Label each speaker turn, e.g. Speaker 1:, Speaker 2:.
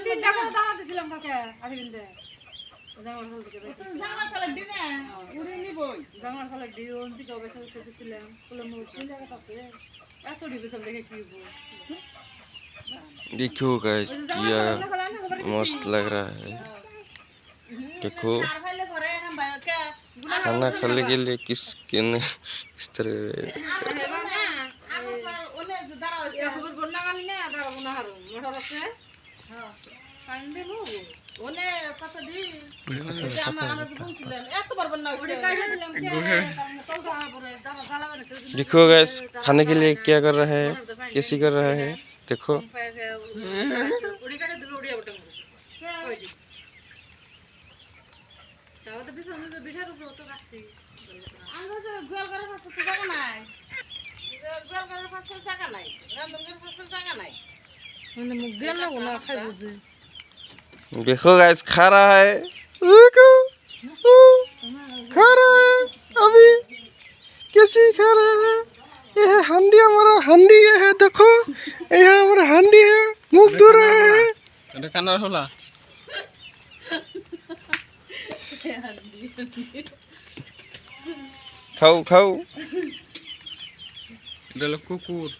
Speaker 1: তিনটা করে দানা দিছিলাম কাকে আরিন্দে জামার ফল থেকে
Speaker 2: জামার ফলের ডিনে উড়ে নিবই
Speaker 1: জামার ফলের ডিওন থেকে বেঁচে বেঁচে দিছিলাম বলে মোর কোন জায়গা আছে এত ডিবে সব দেখে কি হবো
Speaker 3: देखो गाइस क्या मस्त लग रहा है देखो खाना खाने के लिए किस तरह
Speaker 1: খবর বন্যা গালি না দাঁড়া বনা হারু মোটর আছে পানি দেবো
Speaker 2: ওনে কত দি আমরা তো বলছিলাম এতবার বন্যা
Speaker 1: ওরে কাটে দিলাম কে তল তো পরে দাঁড়া জ্বালা বানাইছে
Speaker 3: देखो गाइस खाने के लिए क्या कर रहा है कैसी कर रहा है देखो
Speaker 1: ওরে কাটে দিল ওড়িয়া বটে কই দি তাও তো বিছানো তো বিছার উপর তো রাখছি
Speaker 2: আমরা তো গোল করে পাশে তো জায়গা নাই গোল করে পাশে জায়গা নাই রামদঙ্গের পাশে জায়গা নাই
Speaker 1: মানে মুখ দিয়ে না ওনা খাই বুঝে
Speaker 3: देखो गाइस खा रहा है देखो खा रहा है अभी कैसी खा रहा है ये है हांडी हमारा हांडी ये है देखो ये हमारा हांडी है मुख धो रहा है
Speaker 4: এটা কানার হলা
Speaker 3: खाओ खाओ
Speaker 4: এটা হলো কুকুর